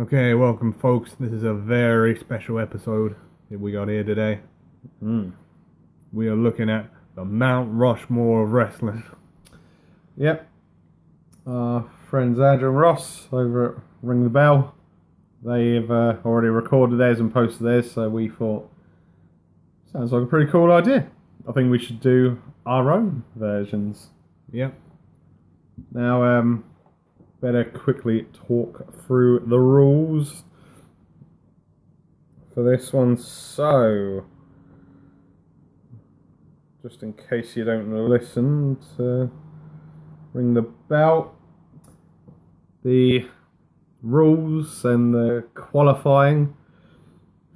Okay, welcome folks. This is a very special episode that we got here today. We are looking at the Mount Rushmore of wrestling. Yep. Our friends Andrew and Ross over at Ring the Bell, they've already recorded theirs and posted theirs, so we thought, sounds like a pretty cool idea. I think we should do our own versions. Yep. Now, better quickly talk through the rules for this one. So, just in case you don't listen to Ring the Bell, the rules and the qualifying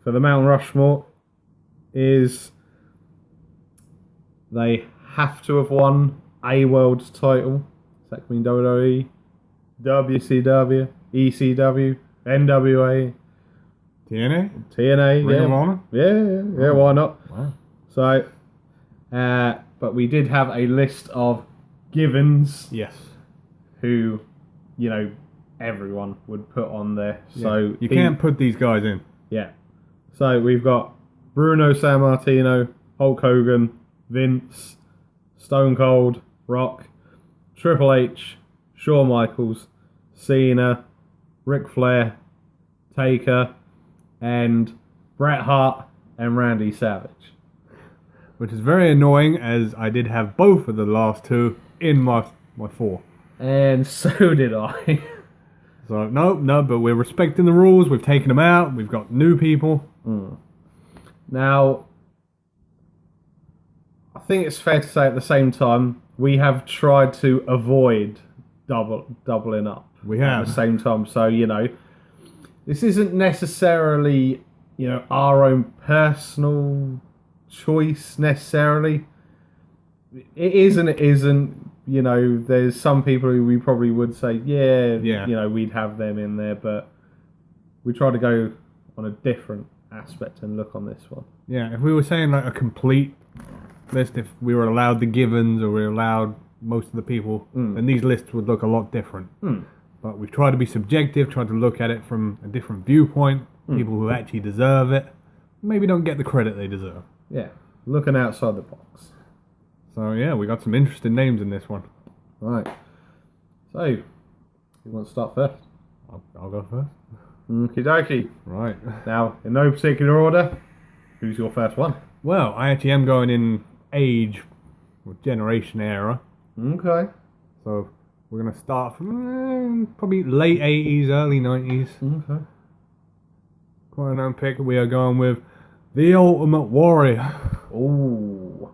for the Mount Rushmore is they have to have won a world title. So that can mean WWE, WCW, ECW, NWA, TNA? TNA, Ring of Honor? Yeah, why not? Wow. So, but we did have a list of givens Yes. who, everyone would put on there. Yeah. So you can't put these guys in. Yeah. So we've got Bruno Sammartino, Hulk Hogan, Vince, Stone Cold, Rock, Triple H, Shawn Michaels, Cena, Ric Flair, Taker, and Bret Hart and Randy Savage. Which is very annoying, as I did have both of the last two in my four. And so did I. So, no, but we're respecting the rules. We've taken them out. We've got new people. Now, I think it's fair to say at the same time, we have tried to avoid doubling up. We have. At the same time. So, this isn't necessarily, our own personal choice necessarily. It is and it isn't. There's some people who we probably would say, yeah. We'd have them in there, but we try to go on a different aspect and look on this one. Yeah, if we were saying like a complete list, if we were allowed the givens or we were allowed most of the people, then these lists would look a lot different. But we've tried to be subjective, tried to look at it from a different viewpoint. People who actually deserve it maybe don't get the credit they deserve. Yeah, looking outside the box. So yeah, we got some interesting names in this one. Right. So, you want to start first? I'll go first. Okie dokie. Right. Now, in no particular order, who's your first one? Well, I actually am going in age or generation era. Okay. So we're going to start from probably late 80s, early 90s. Okay. Quite an own pick. We are going with The Ultimate Warrior. Ooh.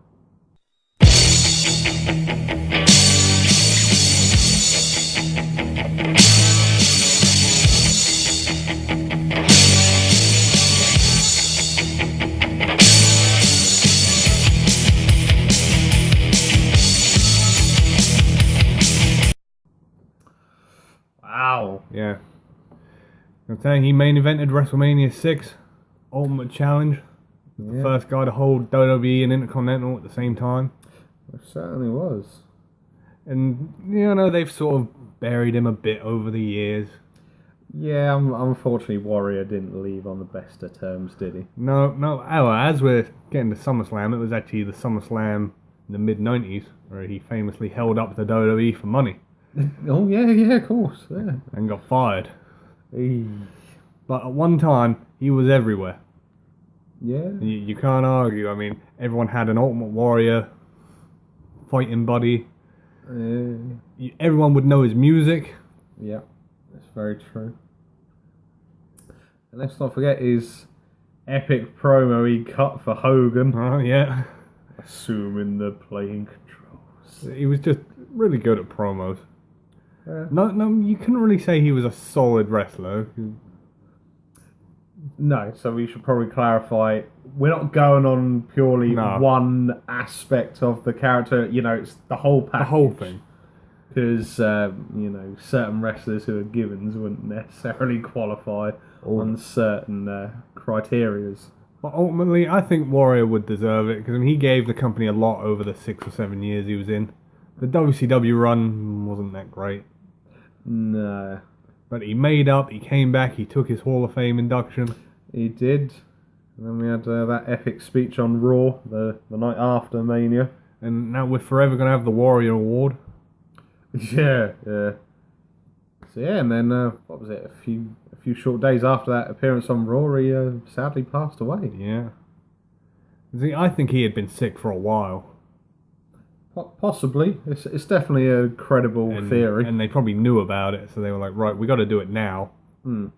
Wow. Yeah. I'm saying he main evented WrestleMania 6 Ultimate Challenge. The first guy to hold WWE and Intercontinental at the same time. It certainly was. And, they've sort of buried him a bit over the years. Yeah, unfortunately, Warrior didn't leave on the best of terms, did he? No. Oh, as we're getting to SummerSlam, it was actually the SummerSlam in the mid-90s where he famously held up the WWE for money. Oh, yeah, of course, yeah. And got fired. But at one time, he was everywhere. Yeah. You can't argue. I mean, everyone had an Ultimate Warrior fighting buddy. Everyone would know his music. Yeah, that's very true. And let's not forget his epic promo he cut for Hogan. Oh, yeah. Assuming the playing controls. He was just really good at promos. Yeah. No, you couldn't really say he was a solid wrestler. No, so we should probably clarify. We're not going on purely one aspect of the character. It's the whole package. The whole thing. Because, certain wrestlers who are givens wouldn't necessarily qualify on certain criterias. But ultimately, I think Warrior would deserve it, because he gave the company a lot over the 6 or 7 years he was in. The WCW run wasn't that great. No. But he made up, he came back, he took his Hall of Fame induction. He did. And then we had that epic speech on Raw the night after Mania. And now we're forever going to have the Warrior Award. Yeah. So yeah, and then what was it? A few short days after that appearance on Raw, he sadly passed away. Yeah. See, I think he had been sick for a while. Possibly. It's definitely a credible theory. And they probably knew about it, so they were like, right, we got to do it now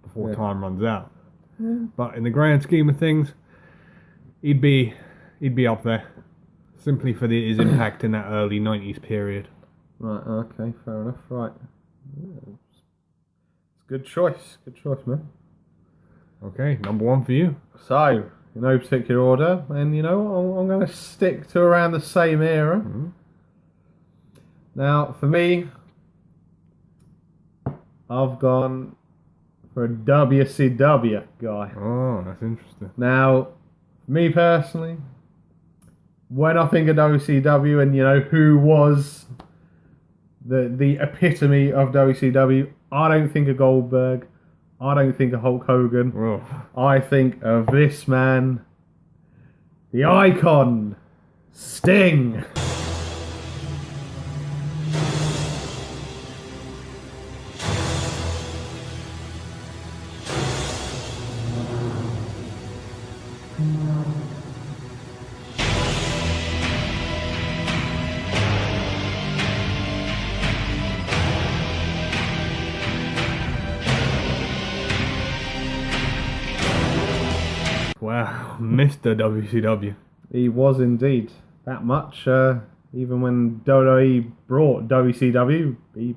before time runs out. Yeah. But in the grand scheme of things, he'd be up there, simply for his impact in that early 90s period. Right, okay, fair enough, right. Yeah, it's a good choice, man. Okay, number one for you. So, in no particular order, and you know what, I'm going to stick to around the same era. Mm-hmm. Now, for me, I've gone for a WCW guy. Oh, that's interesting. Now, for me personally, when I think of WCW and, you know, who was the epitome of WCW, I don't think of Goldberg. I don't think of Hulk Hogan. Oh. I think of this man, the icon, Sting. Wow, Mr. WCW. He was indeed. That much. Even when WWE brought WCW, he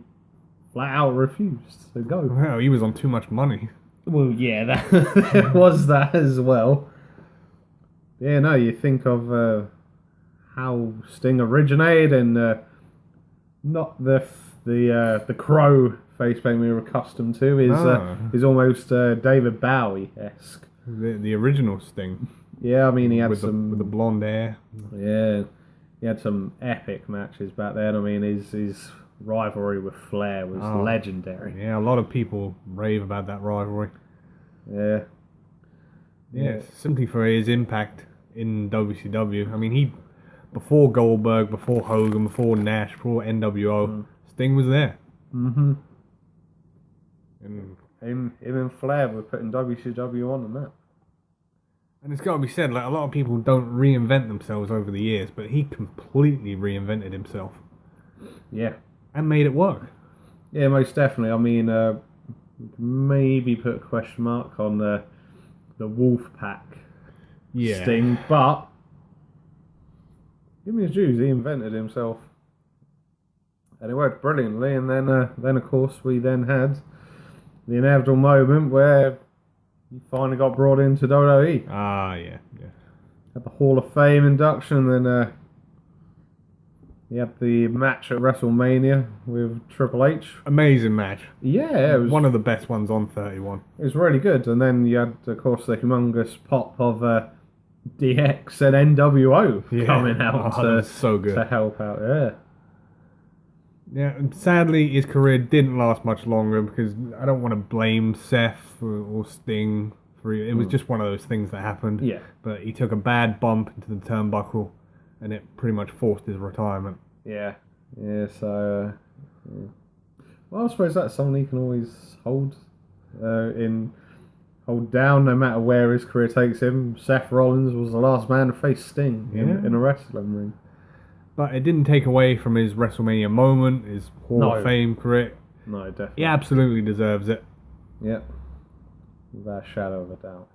flat out refused to go. Wow, he was on too much money. Well, yeah, there was that as well. Yeah, no, you think of how Sting originated and not the Crow face paint we were accustomed to is almost David Bowie-esque. The original Sting. Yeah, I mean, he had with the blonde hair. Yeah, he had some epic matches back then. I mean, his rivalry with Flair was legendary. Yeah, a lot of people rave about that rivalry. Yeah. Yeah, simply for his impact in WCW. I mean, before Goldberg, before Hogan, before Nash, before NWO, Sting was there. Mm-hmm. And him and Flair were putting WCW on the map. And it's got to be said, like, a lot of people don't reinvent themselves over the years, but he completely reinvented himself. Yeah. And made it work. Yeah, most definitely. I mean, maybe put a question mark on the Wolfpack Sting, but give me his dues, he invented himself. And it worked brilliantly, and then of course, we then had the inevitable moment where he finally got brought into WWE. Yeah. Had the Hall of Fame induction, and then he had the match at WrestleMania with Triple H. Amazing match. Yeah, it was one of the best ones on 31. It was really good, and then you had, of course, the humongous pop of DX and NWO coming out so good. To help out. Yeah. Yeah, and sadly, his career didn't last much longer because I don't want to blame Seth or Sting for it. It was just one of those things that happened. Yeah. But he took a bad bump into the turnbuckle, and it pretty much forced his retirement. Yeah. Yeah. So, well, I suppose that's someone he can always hold down, no matter where his career takes him. Seth Rollins was the last man to face Sting in a wrestling ring. But it didn't take away from his WrestleMania moment, his Hall of Fame career. No, definitely. He absolutely deserves it. Yep. Without a shadow of a doubt.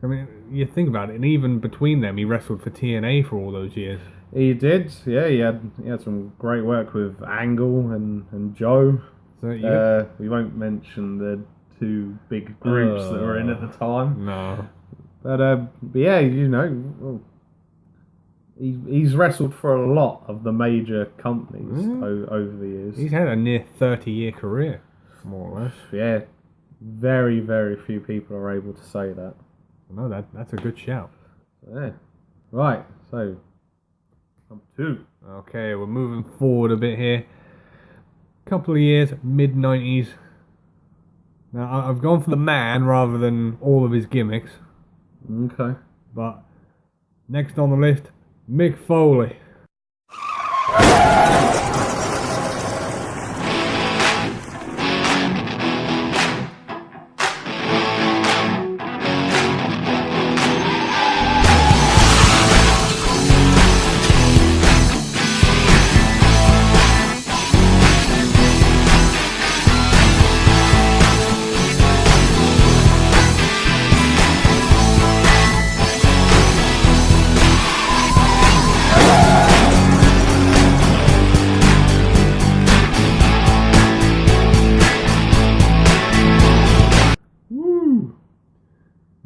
I mean, you think about it, and even between them, he wrestled for TNA for all those years. He did, yeah. He had some great work with Angle and Joe. So, we won't mention the two big groups that were in at the time. No. But yeah, you know... He's wrestled for a lot of the major companies over the years. He's had a near 30-year career, more or less. Yeah, very, very few people are able to say that. No, that's a good shout. Yeah. Right, so, number 2. Okay, we're moving forward a bit here. Couple of years, mid-90s. Now, I've gone for the man rather than all of his gimmicks. Okay. But next on the list, Mick Foley.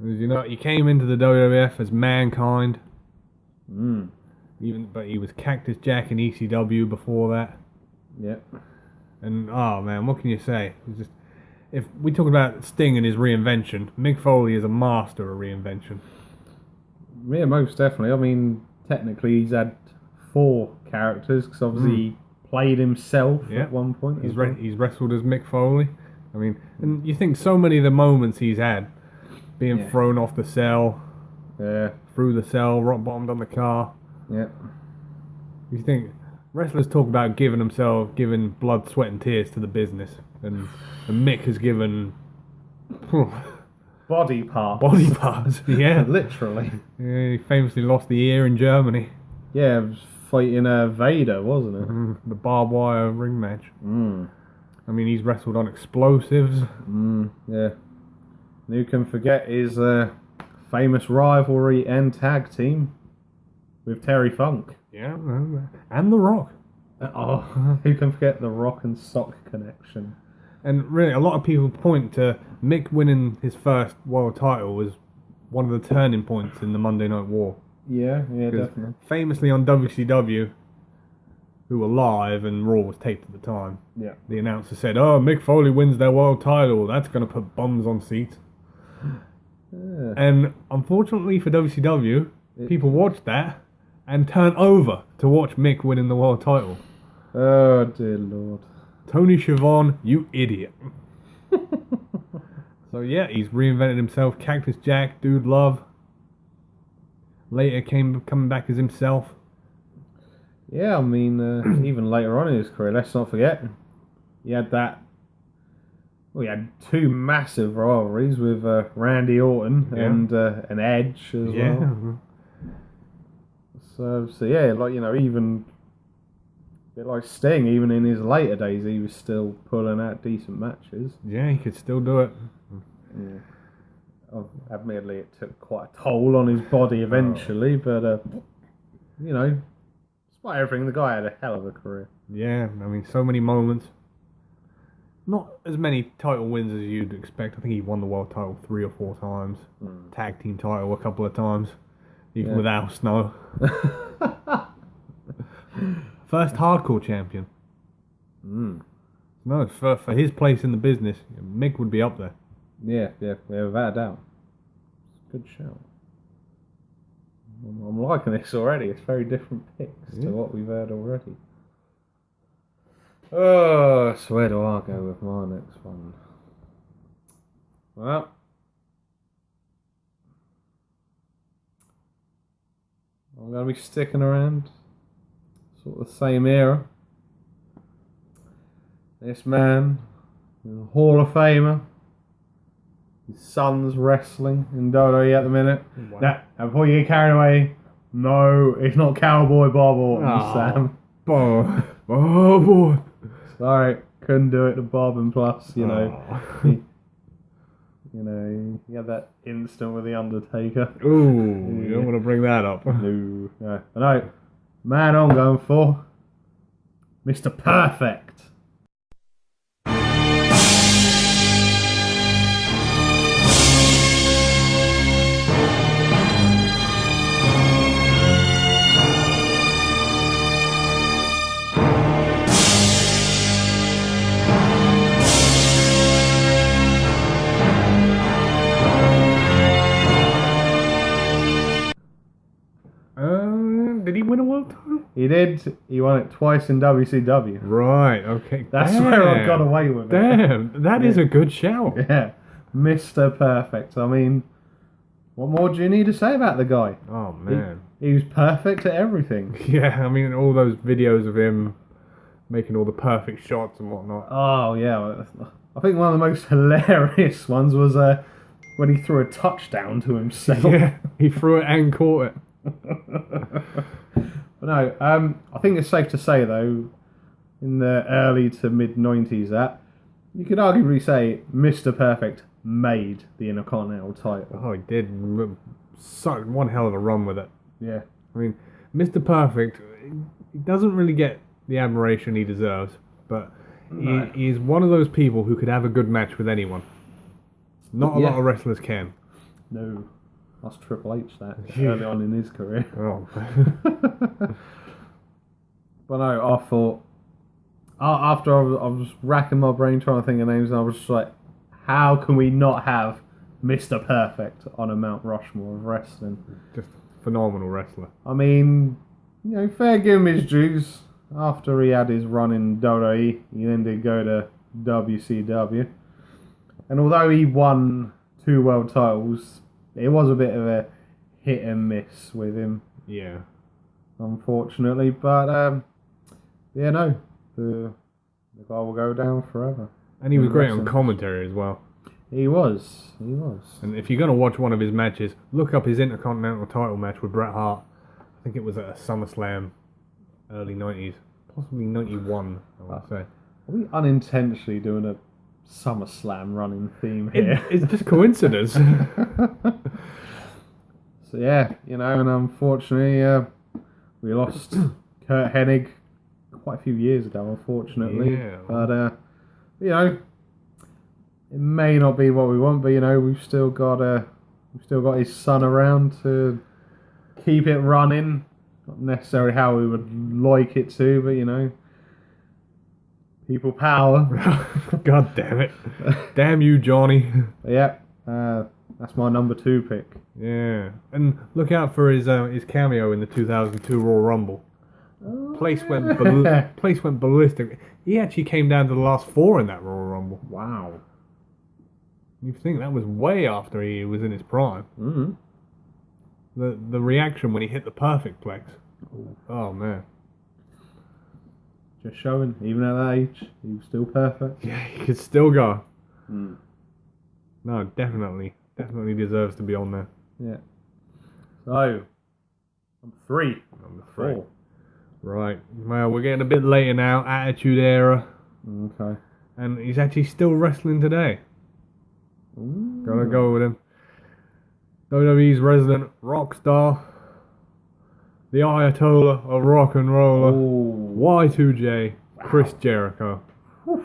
You know, he came into the WWF as Mankind. But he was Cactus Jack in ECW before that. Yep. And oh man, what can you say? It's just, if we talk about Sting and his reinvention, Mick Foley is a master of reinvention. Yeah, most definitely. I mean, technically he's had 4 characters because obviously he played himself at one point. He's wrestled as Mick Foley. I mean, and you think so many of the moments he's had, being thrown off the cell, through the cell, rock bottomed on the car. Yeah. You think wrestlers talk about giving blood, sweat, and tears to the business, and Mick has given body parts. Body parts, yeah, literally. Yeah, he famously lost the ear in Germany. Yeah, it was fighting Vader, wasn't it? The barbed wire ring match. I mean, he's wrestled on explosives. Yeah. And who can forget his famous rivalry and tag team with Terry Funk? Yeah, and The Rock. Who can forget the Rock and Sock connection? And really, a lot of people point to Mick winning his first world title as one of the turning points in the Monday Night War. Yeah, definitely. Famously on WCW, who were live and Raw was taped at the time, the announcer said, "Oh, Mick Foley wins their world title. That's going to put bums on seats." Yeah. And unfortunately for WCW, people watched that and turned over to watch Mick winning the world title. Oh, dear Lord. Tony Schiavone, you idiot. So yeah, he's reinvented himself. Cactus Jack, Dude Love. Later coming back as himself. Yeah, I mean, even later on in his career, let's not forget, he had 2 massive rivalries with Randy Orton and Edge as well. So yeah, like, you know, even a bit like Sting, even in his later days, he was still pulling out decent matches. Yeah, he could still do it. Yeah. Admittedly, it took quite a toll on his body eventually, but you know, despite everything, the guy had a hell of a career. Yeah, I mean, so many moments. Not as many title wins as you'd expect. I think he won the world title 3 or 4 times. Tag team title a couple of times. Even with Al Snow. First hardcore champion. No, for his place in the business, Mick would be up there. Yeah, without a doubt. Good shout. I'm liking this already. It's very different picks to what we've heard already. Oh, so where do I go with my next one? Well, I'm going to be sticking around sort of the same era. This man, a Hall of Famer. His son's wrestling in WWE at the minute. Wow. Now, before you get carried away, no, it's not Cowboy Bob Orton, Sam. Boy. Sorry, couldn't do it to Bob, and plus, you know, he had that instant with the Undertaker. Ooh, you don't want to bring that up. No. Man, I'm going for Mr. Perfect. Did he win a world title? He did. He won it twice in WCW. Right, okay. That's where I got away with it. Damn, that is a good shout. Yeah, Mr. Perfect. I mean, what more do you need to say about the guy? Oh, man. He was perfect at everything. Yeah, I mean, all those videos of him making all the perfect shots and whatnot. Oh, yeah. I think one of the most hilarious ones was when he threw a touchdown to himself. Yeah, he threw it and caught it. But no, I think it's safe to say, though, in the early to mid-90s, that you could arguably say Mr. Perfect made the Intercontinental title. Oh, he did. One hell of a run with it. Yeah. I mean, Mr. Perfect, he doesn't really get the admiration he deserves, but he is one of those people who could have a good match with anyone. Not a lot of wrestlers can. No. That's Triple H, that, early on in his career. Oh. But no, I thought, after I was racking my brain trying to think of names, and I was just like, how can we not have Mr. Perfect on a Mount Rushmore of wrestling? Just a phenomenal wrestler. I mean, fair give him his dues. After he had his run in WWE, he then did go to WCW. And although he won 2 world titles, it was a bit of a hit and miss with him. Yeah. Unfortunately. But, the guy will go down forever. And he was great on commentary as well. He was. And if you're going to watch one of his matches, look up his Intercontinental title match with Bret Hart. I think it was at a SummerSlam, early 90s. Possibly 91, I would say. Are we unintentionally doing a SummerSlam running theme here? It's just coincidence. So yeah, and unfortunately, we lost Kurt Hennig quite a few years ago, unfortunately. Yeah. But, it may not be what we want, but, we've still got his son around to keep it running. Not necessarily how we would like it to, but, people power. God damn it. Damn you, Johnny. Yeah, that's my number 2 pick. Yeah. And look out for his cameo in the 2002 Royal Rumble. Place went ballistic. He actually came down to the last 4 in that Royal Rumble. Wow. You think that was way after he was in his prime. Mm-hmm. The reaction when he hit the perfect plex. Oh, man. Just showing, even at that age, he was still perfect. Yeah, he could still go. Mm. No, definitely deserves to be on there. Yeah. So, number 3. Number 3. 4. Right. Well, we're getting a bit later now. Attitude Era. Okay. And he's actually still wrestling today. Ooh. Gotta go with him. WWE's resident rock star. The Ayatollah of rock and roller. Ooh. Y2J. Wow. Chris Jericho. Oof.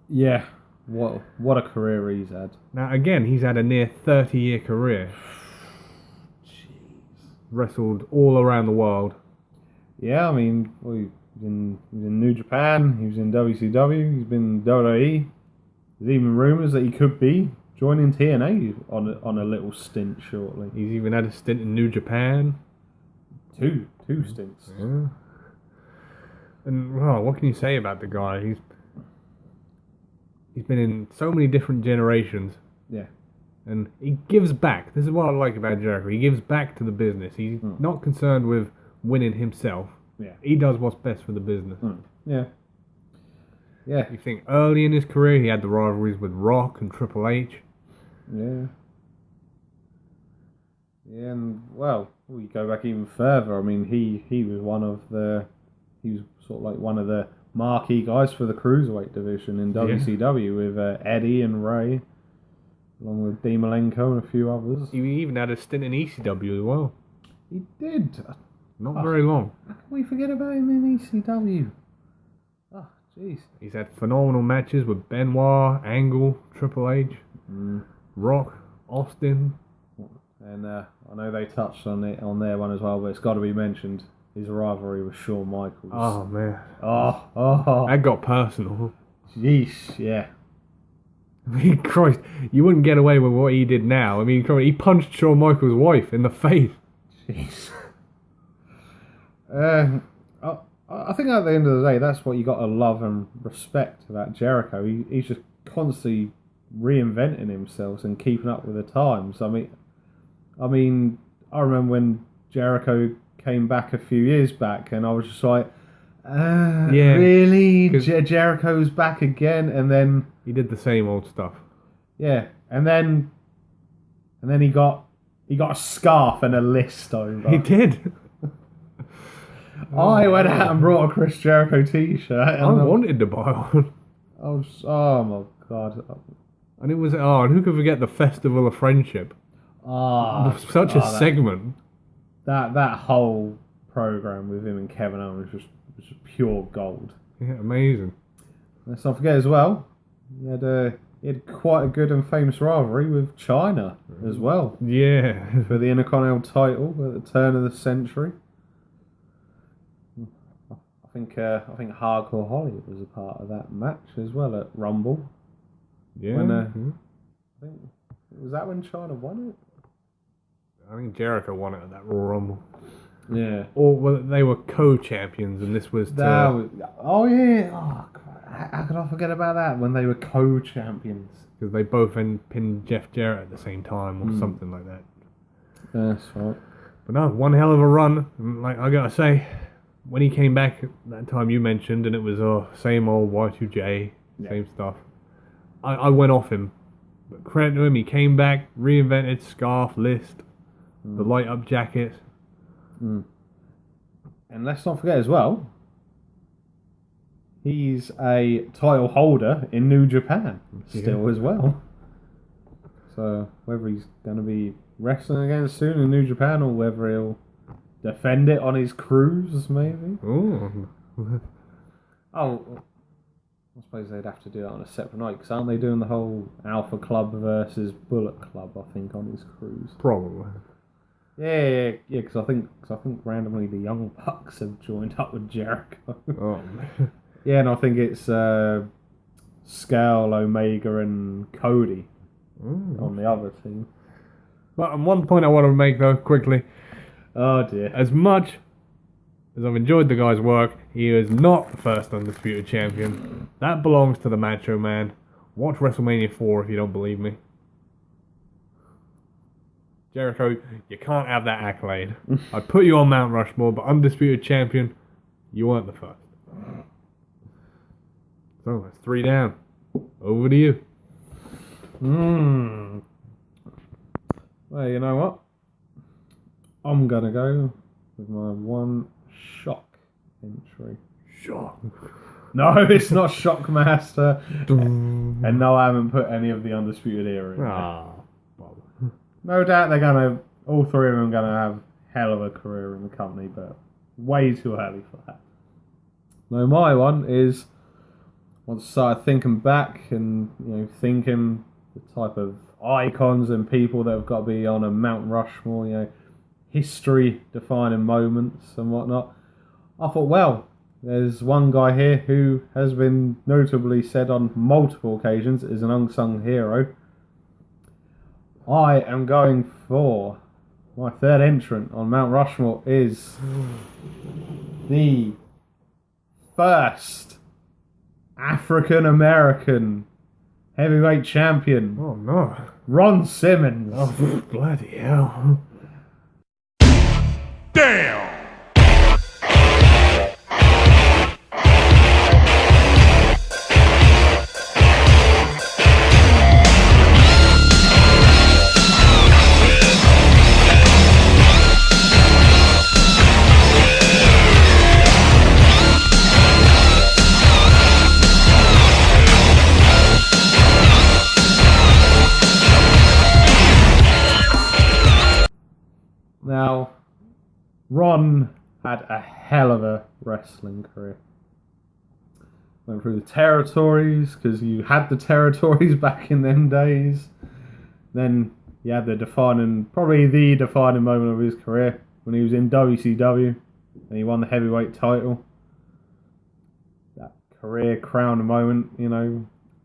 Yeah, what a career he's had. Now, again, he's had a near 30-year career. Jeez. Wrestled all around the world. Yeah, I mean, he was in New Japan, he was in WCW, he's been in WWE. There's even rumours that he could be joining TNA on a little stint shortly. He's even had a stint in New Japan. Two stints. Yeah. And, well, what can you say about the guy? He's been in so many different generations. Yeah. And he gives back. This is what I like about Jericho. He gives back to the business. He's not concerned with winning himself. Yeah. He does what's best for the business. Yeah. Yeah. You think early in his career he had the rivalries with Rock and Triple H. Yeah. Yeah, and well, we go back even further. I mean, he was sort of like one of the marquee guys for the Cruiserweight division in WCW with Eddie and Ray, along with Dean Malenko and a few others. He even had a stint in ECW as well. He did. Not very long. How can we forget about him in ECW? Jeez. He's had phenomenal matches with Benoit, Angle, Triple H, Rock, Austin. And I know they touched on it on their one as well, but it's got to be mentioned. His rivalry with Shawn Michaels. Oh, man. Oh. That got personal. Jeez, yeah. I mean, Christ, you wouldn't get away with what he did now. I mean, he punched Shawn Michaels' wife in the face. Jeez. I think at the end of the day, that's what you got to love and respect about Jericho. He's just constantly reinventing himself and keeping up with the times. I mean, I remember when Jericho came back a few years back, and I was just like, really? Jericho's back again? And then he did the same old stuff. Yeah, and then he got a scarf and a list over. He did. I went out and brought a Chris Jericho t-shirt. I wanted to buy one. Oh my god! And it was and who could forget the Festival of Friendship? Such a segment. That whole program with him and Kevin Owens was just pure gold. Yeah, amazing. Let's not forget as well, he had quite a good and famous rivalry with China as well. Yeah, for the Intercontinental title at the turn of the century. I think Hardcore Holly was a part of that match as well at Rumble. Yeah. I think was that when China won it? I think Jericho won it at that Royal Rumble. Yeah. Or well, they were co-champions, and this was how could I forget about that when they were co-champions? Because they both pinned Jeff Jarrett at the same time or something like that. That's right. But no, one hell of a run. And like I gotta say, when he came back that time you mentioned, and it was same old Y2J, same stuff. I went off him. But credit to him, he came back, reinvented scarf, list, the light up jacket. And let's not forget as well, he's a title holder in New Japan still as well. So whether he's going to be wrestling again soon in New Japan or whether he'll defend it on his cruise, maybe. Ooh. I suppose they'd have to do that on a separate night, because aren't they doing the whole Alpha Club versus Bullet Club, I think, on his cruise? Probably. Yeah, because I think randomly the Young Bucks have joined up with Jericho. Oh, man. Yeah, and I think it's Scale, Omega, and Cody on the other team. But one point I want to make, though, quickly. Oh, dear. As much as I've enjoyed the guy's work, he is not the first undisputed champion. That belongs to the Macho Man. Watch WrestleMania 4 if you don't believe me. Jericho, you can't have that accolade. I'd put you on Mount Rushmore, but undisputed champion, you weren't the first. So that's 3 down. Over to you. Well, you know what? I'm going to go with my one shock entry. Shock. No, it's not Shockmaster. And no, I haven't put any of the Undisputed Era in there. No doubt all three of them are going to have hell of a career in the company, but way too early for that. No, my one is, once I started thinking back and thinking the type of icons and people that have got to be on a Mount Rushmore, history-defining moments and whatnot, I thought, well, there's one guy here who has been notably said on multiple occasions is an unsung hero. I am going for my third entrant on Mount Rushmore is the first African-American heavyweight champion. Oh, no. Ron Simmons. Oh, bloody hell. Damn! Now, Ron had a hell of a wrestling career. Went through the territories, because you had the territories back in them days. Then you had probably the defining moment of his career, when he was in WCW and he won the heavyweight title. That career crowning moment,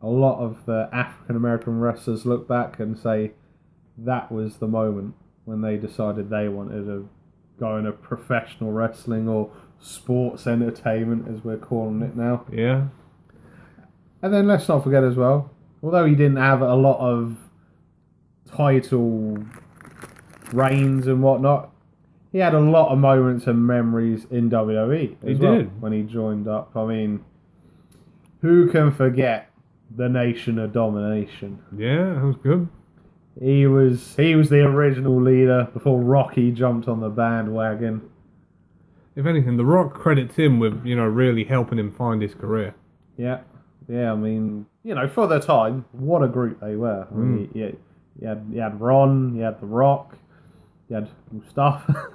a lot of the African American wrestlers look back and say that was the moment when they decided they wanted to go into professional wrestling, or sports entertainment as we're calling it now. Yeah. And then let's not forget as well, although he didn't have a lot of title reigns and whatnot, he had a lot of moments and memories in WWE as well. Did. When he joined up. I mean, who can forget the Nation of Domination? Yeah, that was good. He was the original leader before Rocky jumped on the bandwagon. If anything, The Rock credits him with, really helping him find his career. Yeah. I mean, for the time, what a group they were. I mean, you had Ron, you had The Rock, you had Mustafa.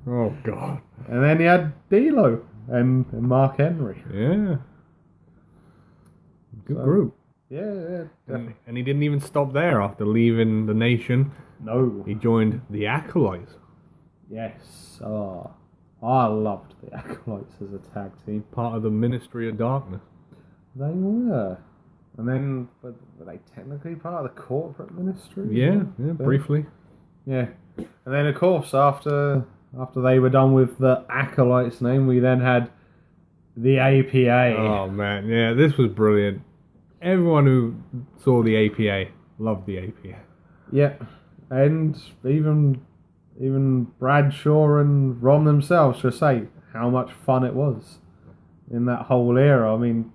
Oh, God. And then you had D'Lo and Mark Henry. Yeah. Good group. Yeah. And he didn't even stop there after leaving the Nation. No. He joined the Acolytes. Yes. Oh, I loved the Acolytes as a tag team. Part of the Ministry of Darkness. They were. And then, were they technically part of the corporate ministry? Yeah, briefly. Yeah. And then, of course, after they were done with the Acolytes name, we then had the APA. Oh, man. Yeah, this was brilliant. Everyone who saw the APA loved the APA. Yeah. And even Bradshaw and Ron themselves just say how much fun it was in that whole era. I mean,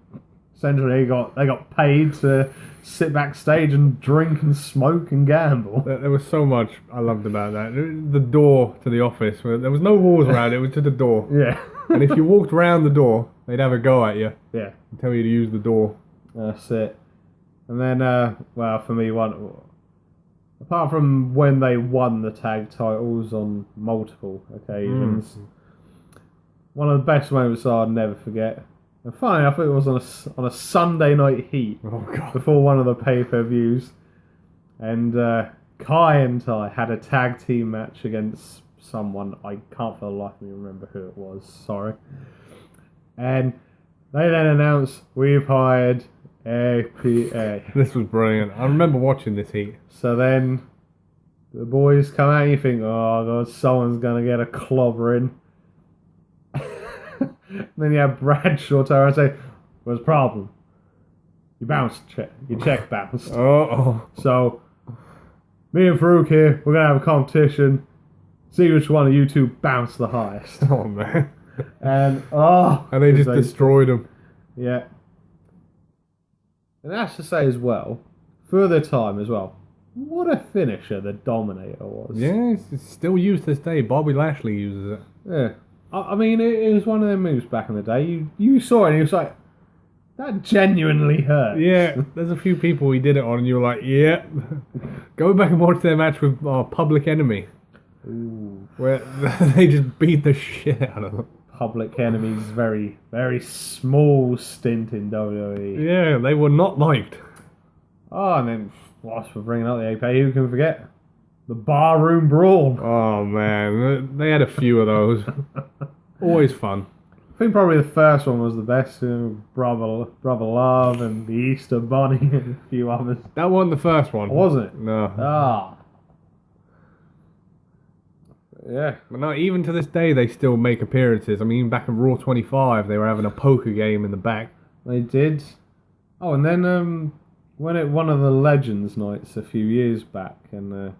essentially they got paid to sit backstage and drink and smoke and gamble. There was so much I loved about that. The door to the office, there was no walls around it, it was just a door. Yeah. And if you walked around the door, they'd have a go at you. Yeah. And tell you to use the door. That's it. And then, for me, apart from when they won the tag titles on multiple occasions, one of the best moments I'll never forget. And funny enough, it was on a Sunday night heat. Oh, God. Before one of the pay-per-views. And Kai and I had a tag team match against someone. I can't for the life of me remember who it was. Sorry. And they then announced, we've hired APA. This was brilliant. I remember watching this heat. So then the boys come out and you think, oh, God, someone's going to get a clobber in. Then you have Bradshaw turn and say, what's the problem? Your check bounced. Oh. So, me and Farouk here, we're going to have a competition. See which one of you two bounce the highest. Oh, man. And they just destroyed him. Yeah. And that's to say as well, for the time as well, what a finisher the Dominator was. Yeah, it's still used to this day. Bobby Lashley uses it. Yeah. I mean, it was one of them moves back in the day. You saw it and you was like, that genuinely hurts. Yeah, there's a few people he did it on and you're like, yeah. Go back and watch their match with Public Enemy. Ooh. Where they just beat the shit out of them. Public Enemy's very, very small stint in WWE. Yeah, they were not liked. Oh, and then, whilst we're bringing up the APA, who can forget? The Barroom Brawl. Oh, man. They had a few of those. Always fun. I think probably the first one was the best. Brother Love and the Easter Bunny and a few others. That wasn't the first one. Wasn't it? No. Ah. Yeah. But no, even to this day, they still make appearances. I mean, back in Raw 25, they were having a poker game in the back. They did. Oh, and then one of the Legends nights a few years back, and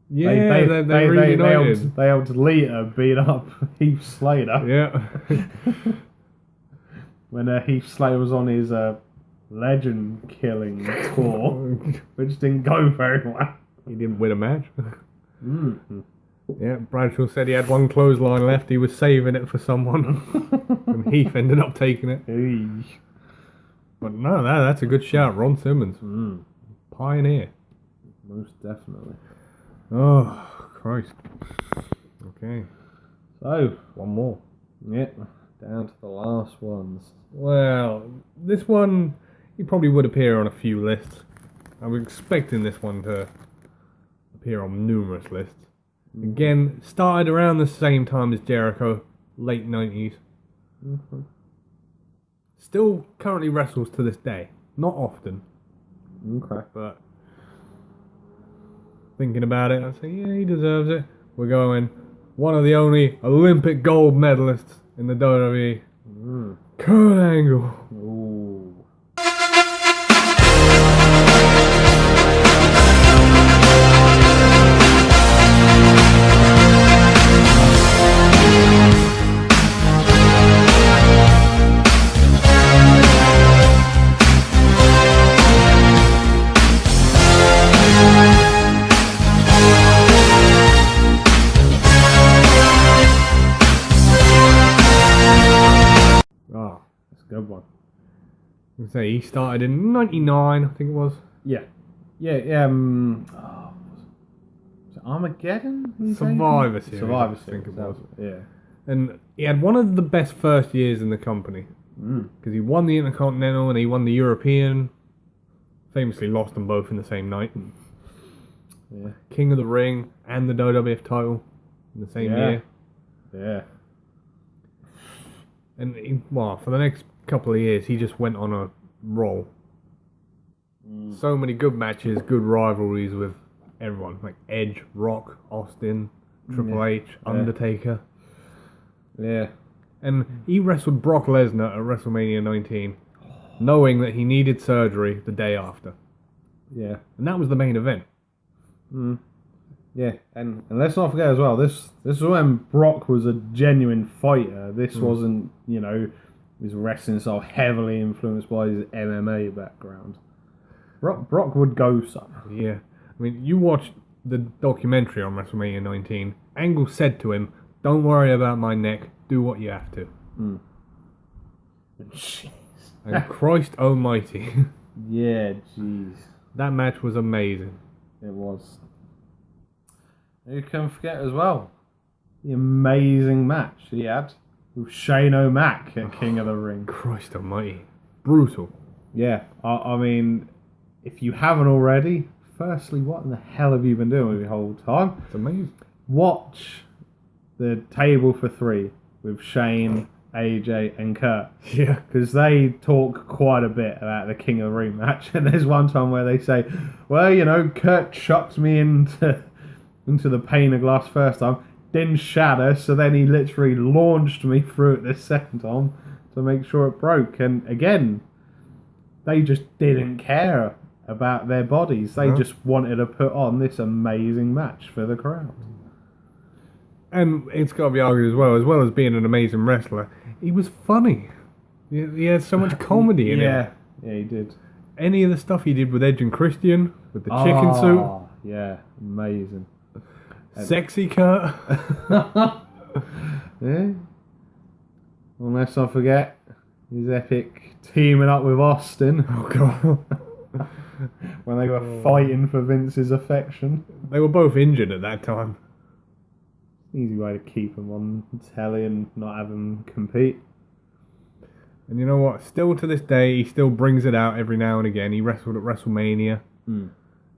they reunited. They helped Lita beat up Heath Slater. Yeah. When Heath Slater was on his legend killing tour, which didn't go very well. He didn't win a match. Mm-hmm. Yeah, Bradshaw said he had one clothesline left. He was saving it for someone. And Heath ended up taking it. Hey. But no, that's a good shout. Ron Simmons. Pioneer. Most definitely. Oh, Christ. Okay. So, one more. Yeah. Down to the last ones. Well, this one, he probably would appear on a few lists. I was expecting this one to appear on numerous lists. Again, started around the same time as Jericho, late 90s. Mm-hmm. Still currently wrestles to this day. Not often, Okay. but thinking about it, I say, yeah, he deserves it. We're going one of the only Olympic gold medalists in the WWE, Kurt Angle. Ooh. Good one. I say he started in '99, I think it was. Yeah. Yeah. Was it Armageddon? Survivor Series. Survivor I think Series. it was. Yeah. And he had one of the best first years in the company because he won the Intercontinental and he won the European. Famously lost them both in the same night. Yeah. King of the Ring and the WWF title in the same year. Yeah. And for the next couple of years, he just went on a roll. So many good matches, good rivalries with everyone, like Edge, Rock, Austin, Triple H, Undertaker. Yeah. And he wrestled Brock Lesnar at WrestleMania 19, knowing that he needed surgery the day after. Yeah. And that was the main event. Yeah, and let's not forget as well, this is when Brock was a genuine fighter. This wasn't, his wrestling style heavily influenced by his MMA background. Brock would go some. Yeah. I mean, you watched the documentary on WrestleMania 19. Angle said to him, "Don't worry about my neck, do what you have to." Jeez. And Christ almighty. Yeah, jeez. That match was amazing. It was. You can forget as well the amazing match he had with Shane O'Mac at King of the Ring. Christ almighty. Brutal. Yeah, I mean, if you haven't already, firstly, what in the hell have you been doing the whole time? It's amazing. Watch the table for three with Shane, AJ and Kurt. Yeah. Because they talk quite a bit about the King of the Ring match. And there's one time where they say, well, Kurt chucked me into the pane of glass first time, didn't shatter, so then he literally launched me through it the second time to make sure it broke. And again, they just didn't care about their bodies. They just wanted to put on this amazing match for the crowd. And it's got to be argued as well as being an amazing wrestler, he was funny. He had so much comedy in it. Yeah, he did. Any of the stuff he did with Edge and Christian, with the chicken suit. Yeah, amazing. Sexy Kurt. Yeah. Well, let's not forget his epic teaming up with Austin. Oh, God. When they were fighting for Vince's affection. They were both injured at that time. Easy way to keep him on telly and not have him compete. And you know what? Still to this day, he still brings it out every now and again. He wrestled at WrestleMania.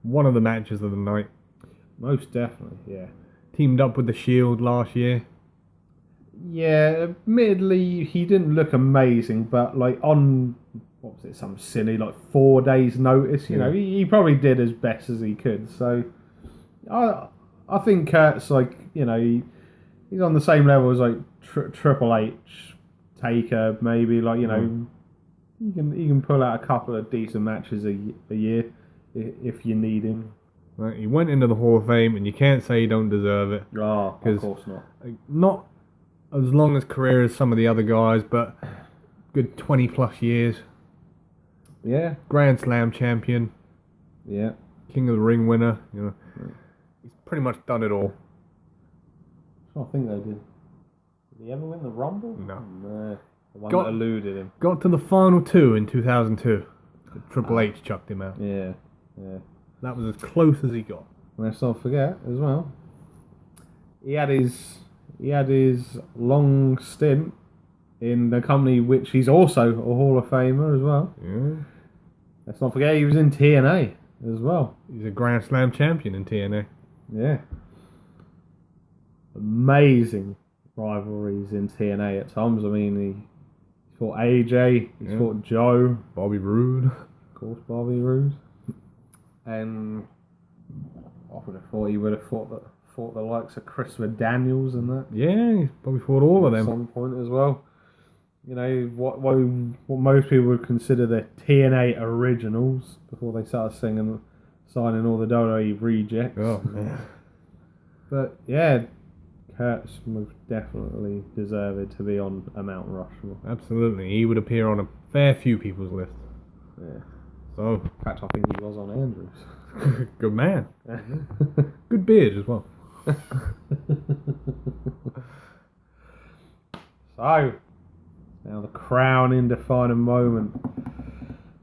One of the matches of the night. Most definitely, yeah. Teamed up with the Shield last year. Yeah, admittedly, he didn't look amazing, but on, what was it, some silly, 4 days notice, he probably did as best as he could. So, I think Kurt's he's on the same level as Triple H, Taker, maybe, he can pull out a couple of decent matches a year if you need him. Right, he went into the Hall of Fame, and you can't say he don't deserve it. Oh, of course not. Not as long as career as some of the other guys, but good 20 plus years. Yeah. Grand Slam champion. Yeah. King of the Ring winner. He's pretty much done it all. I think they did. Did he ever win the Rumble? No. The one that eluded him. Got to the final two in 2002. Triple H chucked him out. Yeah. That was as close as he got. Let's not forget as well. He had his long stint in the company which he's also a Hall of Famer as well. Yeah. Let's not forget he was in TNA as well. He's a Grand Slam champion in TNA. Yeah. Amazing rivalries in TNA at times. I mean, he fought AJ, he fought Joe. Bobby Roode. Of course, Bobby Roode. And I would have thought he would have fought the likes of Christopher Daniels and that. Yeah, he's probably fought all of them. At some point as well. You know, what most people would consider the TNA originals before they started signing all the WWE rejects. Oh, man. But yeah, Kurt's most definitely deserved to be on a Mount Rushmore. Absolutely. He would appear on a fair few people's list. Yeah. So, In fact, I think he was on Andrews. good man. Good beard as well. So, now the crowning defining moment.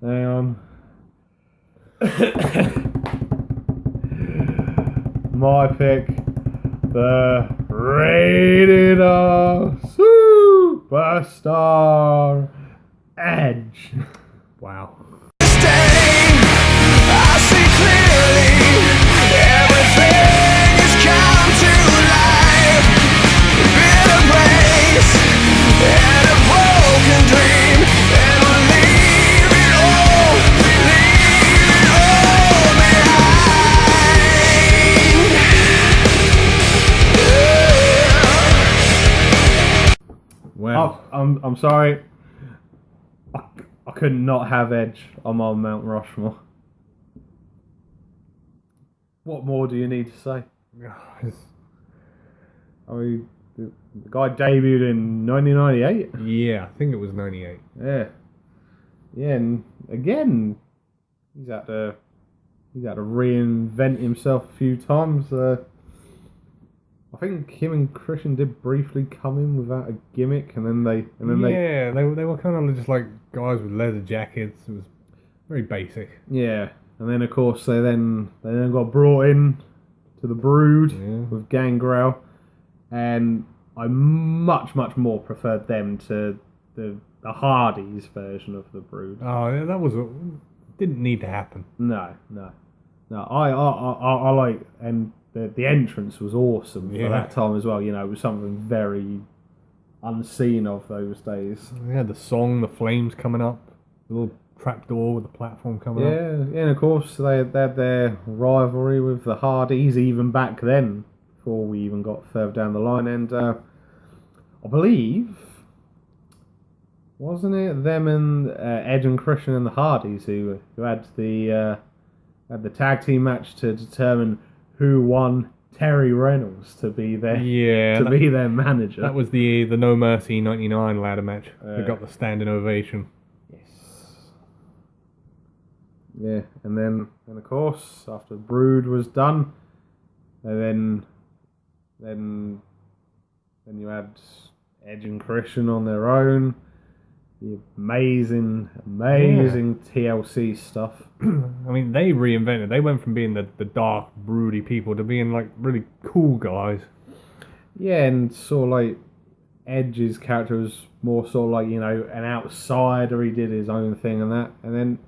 Hang on. My pick, the Rated R Superstar Edge. Wow. Wow. I'm sorry. I could not have Edge on my Mount Rushmore. What more do you need to say? I mean, the guy debuted in 1998. Yeah, I think it was 98. Yeah, and again, he's had to reinvent himself a few times. I think him and Christian did briefly come in without a gimmick, and then they were kind of just like guys with leather jackets. It was very basic. Yeah, and then of course they then got brought in to the Brood with Gangrel, and I much more preferred them to the Hardys version of the Brood. Oh, that was didn't need to happen. No. I like, and the entrance was awesome for that time as well. You know, it was something very unseen of those days. Yeah, the song, the flames coming up, the little trapdoor with the platform coming up. Yeah, and of course they had their rivalry with the Hardys even back then, before we even got further down the line. And I believe, wasn't it them and Edge and Christian and the Hardys who had the tag team match to determine who won Terry Reynolds to be their be their manager. That was the No Mercy 99 ladder match. They got the standing ovation. Yes. Yeah, and of course after Brood was done, and then you had Edge and Christian on their own. The amazing TLC stuff. I mean, they reinvented. They went from being the dark, broody people to being like really cool guys. Yeah, and sort of like Edge's character was more sort of like, you know, an outsider. He did his own thing and that. And then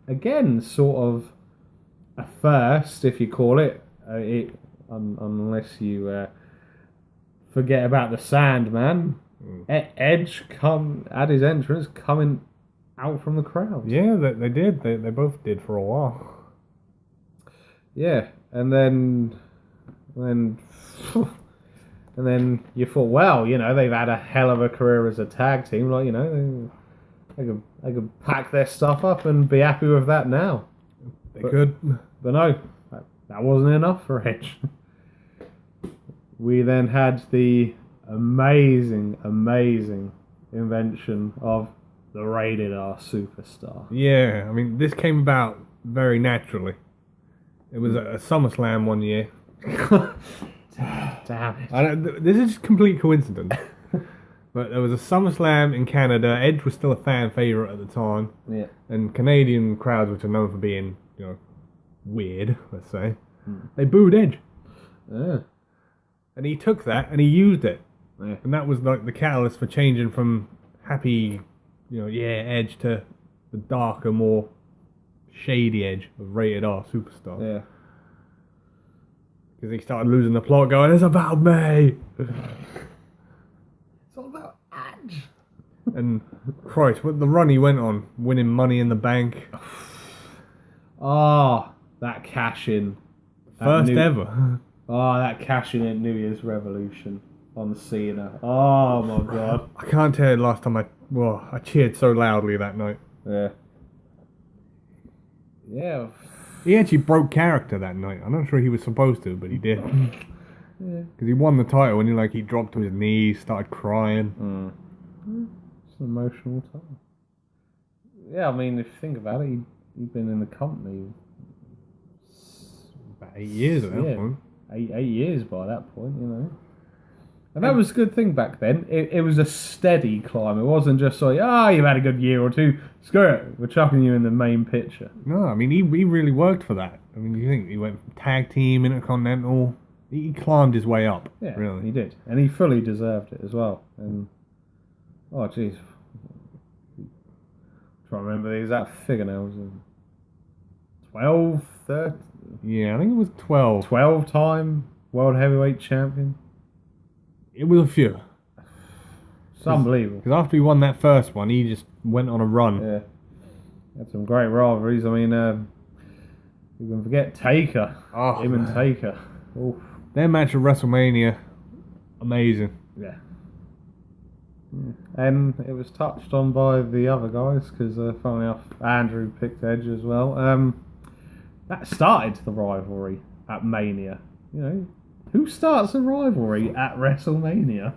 again, sort of a first, if you call it, unless you forget about the Sandman. Edge at his entrance coming out from the crowd. Yeah, they did. They both did for a while. Yeah, and then you thought, well, you know, they've had a hell of a career as a tag team. Like, you know, they could pack their stuff up and be happy with that now. They could, but no, that wasn't enough for Edge. We then had the amazing invention of the Rated R Superstar. Yeah, I mean, this came about very naturally. It was a SummerSlam one year. Damn it. This is just complete coincidence. But there was a SummerSlam in Canada. Edge was still a fan favourite at the time. Yeah. And Canadian crowds, which are known for being, you know, weird, let's say, they booed Edge. Yeah. And he took that and he used it. Yeah. And that was like the catalyst for changing from happy, edge to the darker, more shady edge of Rated R Superstar. Yeah. Because he started losing the plot, going, "It's about me." It's all about Edge. And Christ, what the run he went on, winning Money in the Bank, That cash in. first ever. That cash in at New Year's Revolution on Cena. Oh my god. I can't tell you the last time I cheered so loudly that night. Yeah. Yeah. He actually broke character that night. I'm not sure he was supposed to, but he did. Yeah. Because he won the title and he dropped to his knees, started crying. It's an emotional time. Yeah, I mean, if you think about it, he'd been in the company About 8 years at that point. 8 years by that point, And that was a good thing back then. It was a steady climb. It wasn't just like, you've had a good year or two. Screw it. We're chucking you in the main picture. No, I mean, he really worked for that. I mean, you think he went from tag team, intercontinental. He climbed his way up. Yeah, really. he did. And he fully deserved it as well. And, oh, jeez. Trying to remember the exact figure now. Was it 12, 13? Yeah, I think it was 12. 12-time World Heavyweight Champion. It was a few. It's unbelievable. Because after he won that first one, he just went on a run. Yeah. Had some great rivalries. I mean, you can forget Taker. Oh, Him and Taker. Oof. Their match at WrestleMania, amazing. Yeah. And it was touched on by the other guys, because funnily enough, Andrew picked Edge as well. That started the rivalry at Mania. Who starts a rivalry at WrestleMania?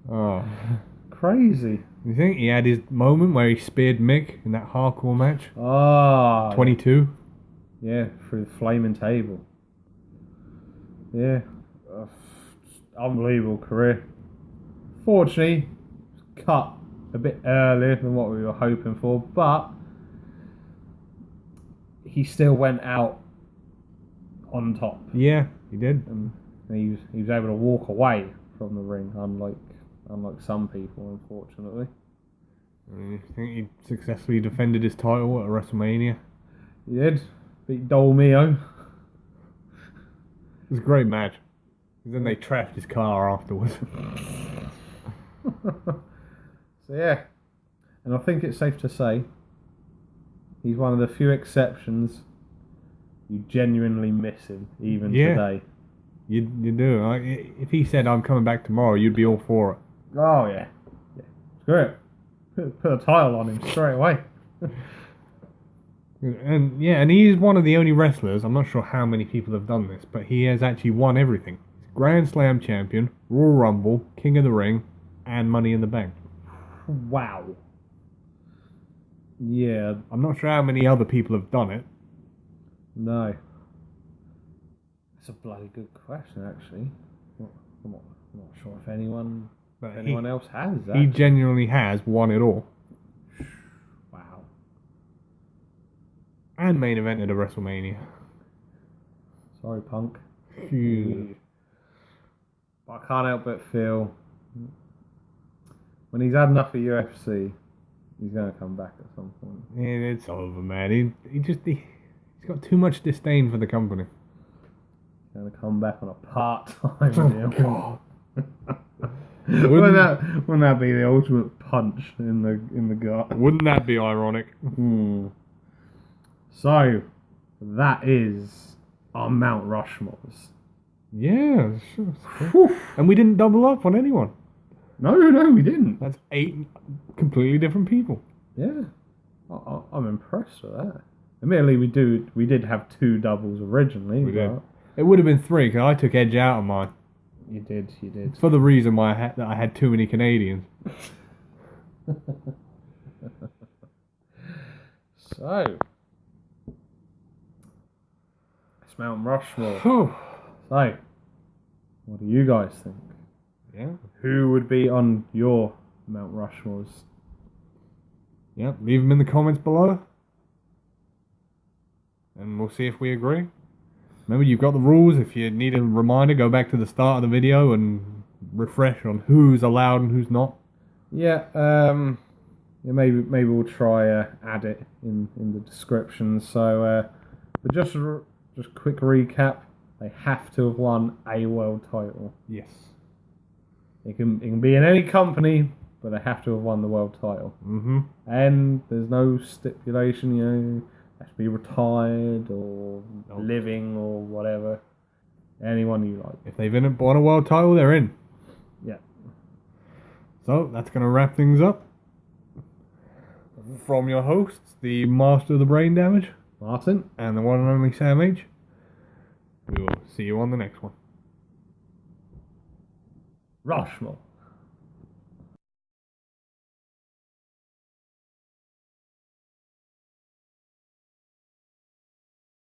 Oh. Crazy. You think he had his moment where he speared Mick in that hardcore match? 22? Yeah, through the flaming table. Yeah. Unbelievable career. Fortunately, cut a bit earlier than what we were hoping for, but he still went out on top. Yeah, he did. And he was able to walk away from the ring, unlike some people, unfortunately. I think he successfully defended his title at WrestleMania. He did. Beat Dolmio. It was a great match. Then they trashed his car afterwards. So yeah. And I think it's safe to say he's one of the few exceptions you genuinely miss him, even today. You do. If he said, "I'm coming back tomorrow," you'd be all for it. Oh, yeah. Screw it. Put a title on him straight away. And he is one of the only wrestlers, I'm not sure how many people have done this, but he has actually won everything. He's Grand Slam champion, Royal Rumble, King of the Ring, and Money in the Bank. Wow. Yeah. I'm not sure how many other people have done it. No. That's a bloody good question, actually. I'm not sure if anyone else has that. He genuinely has won it all. Wow. And main evented a WrestleMania. Sorry, Punk. Phew. But I can't help but feel when he's had enough of UFC, he's going to come back at some point. Yeah, it's over, man. He's got too much disdain for the company. He's going to come back on a part-time deal. God. Wouldn't that be the ultimate punch in the gut? Wouldn't that be ironic? So, that is our Mount Rushmores. Yeah, sure. And we didn't double up on anyone. No, we didn't. That's 8 completely different people. Yeah, I'm impressed with that. Admittedly, we did have 2 doubles originally. We did. It would have been 3 because I took Edge out of mine. You did. For the reason why I had too many Canadians. So, it's Mount Rushmore. Whew. So, what do you guys think? Yeah. Who would be on your Mount Rushmores? Yeah, leave them in the comments below. And we'll see if we agree. Remember, you've got the rules. If you need a reminder, go back to the start of the video and refresh on who's allowed and who's not. Yeah, maybe we'll try add it in the description. So, but just quick recap: they have to have won a world title. Yes. It can be in any company, but they have to have won the world title. Mm-hmm. And there's no stipulation, have to be retired or living or whatever. Anyone you like. If they've won a world title, they're in. Yeah. So that's going to wrap things up. From your hosts, the master of the brain damage, Martin. and the one and only Sam H. We will see you on the next one. Rushmore.